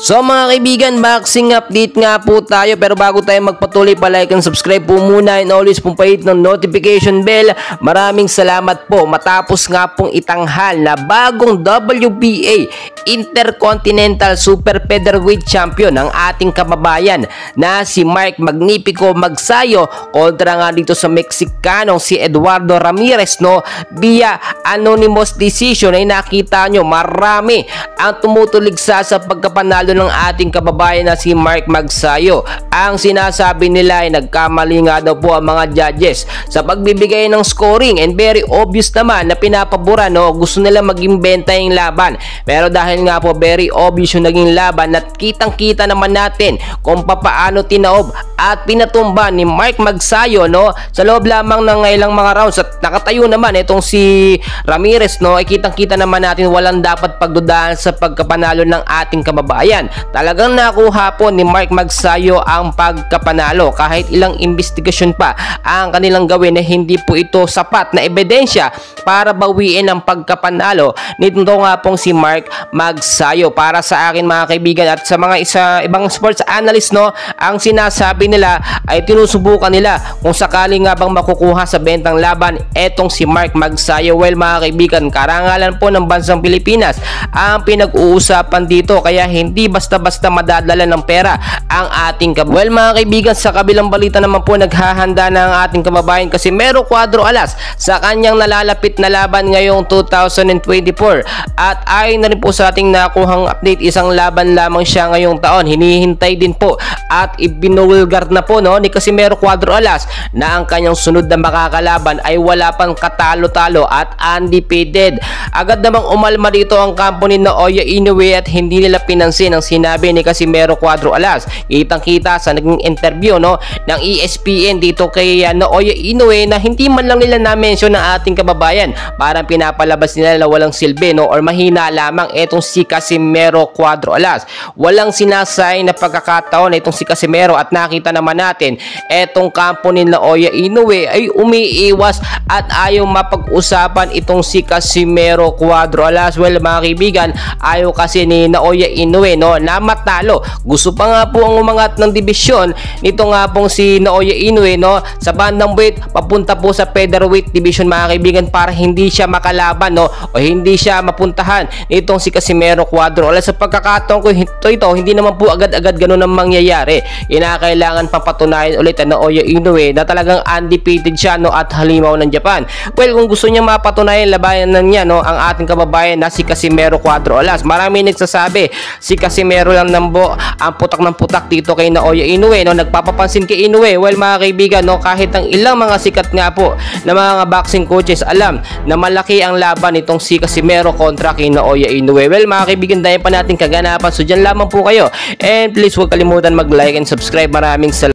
So mga kaibigan, boxing update nga po tayo, pero bago tayo magpatuloy, pa-like and subscribe po muna and always pong pahit ng notification bell. Maraming salamat po. Matapos nga pong itanghal na bagong WBA Intercontinental Super Featherweight Champion ng ating kababayan na si Mark Magnifico Magsayo kontra nga dito sa Mexicanong si Eduardo Ramirez, no, via anonymous decision. Ay nakita nyo, marami ang tumutuligsa sa pagkapanalo ng ating kababayan na si Mark Magsayo. Ang sinasabi nila ay nagkamali nga daw po ang mga judges sa pagbibigay ng scoring, and very obvious naman na pinapabura, no, gusto nila mag-imbenta yung laban. Pero dahil nga po very obvious yung naging laban at kitang-kita naman natin kung papaano tinaob at pinatumba ni Mark Magsayo, no, sa loob lamang ng ilang mga rounds, at nakatayo naman itong si Ramirez, no, ay kitang-kita naman natin walang dapat pagdudahan sa pagkapanalo ng ating kababayan. Talagang nakuha po ni Mark Magsayo ang pagkapanalo kahit ilang investigasyon pa ang kanilang gawin, na hindi po ito sapat na ebidensya para bawiin ang pagkapanalo nito nga pong si Mark Magsayo. Para sa akin mga kaibigan at sa mga ibang sports analyst, no, ang sinasabi nila ay tinusubukan nila kung sakali nga bang makukuha sa bentang laban etong si Mark Magsayo. Well mga kaibigan, karangalan po ng bansang Pilipinas ang pinag-uusapan dito, kaya hindi basta-basta madadala ng pera ang ating kababayan. Well mga kaibigan, sa kabilang balita naman po, naghahanda na ang ating kababayan Casimero Cuadro Alas sa kanyang nalalapit na laban ngayong 2024, at ayon na rin po sa ating nakuhang update, isang laban lamang siya ngayong taon. Hinihintay din po at ibinulgar na po, no, ni Casimero Cuadro Alas na ang kanyang sunod na makakalaban ay wala pang katalo-talo at undefeated. Agad namang umalma dito ang kampo ni Naoya Inoue at hindi nila pinansin ang sinabi ni Casimero Cuadro Alas. Kitang-kita sa naging interview, no, ng ESPN dito kay Naoya Inoue na hindi man lang nila na-mention ng ating kababayan. Parang pinapalabas nila na walang silbi, no, or mahina lamang etong si Casimero Cuadro Alas. Walang sinasay na pagkakataon na itong si Casimero, at nakita naman natin etong kampo ni Naoya Inoue ay umiiwas at ayaw mapag-usapan itong si Casimero Cuadro Alas. Well mga kaibigan, ayaw kasi ni Naoya Inoue, no, na matalo. Gusto pa nga po ang umangat ng dibisyon nito nga pong si Naoya Inoue, no, sa bandang weight papunta po sa featherweight division mga kaibigan, para hindi siya makalaban, no, o hindi siya mapuntahan nitong si Casimero Cuadro Alas. Sa pagkakataon ko ito, hindi naman po agad-agad ganun ang mangyayari. Kinakailangan papatunayan ulit ang Naoya Inoue na talagang undefeated siya, no, at halimaw ng Japan. Well, kung gusto niya mapatunayan labanan niya, no, ang ating kababayan na si Casimero Cuadro Alas, marami nagsasabi si Casimero lang nambo ang putak ng putak dito kay Naoya Inoue, no, nagpapapansin kay Inoue. Well mga kaibigan, no, kahit ang ilang mga sikat nga po na mga boxing coaches alam na malaki ang laban itong si Casimero kontra kay Naoya Inoue. Well mga kaibigan, dahil pa natin kaganapan, so dyan lamang po kayo, and please huwag kalimutan mag-like and subscribe. Maraming salamat.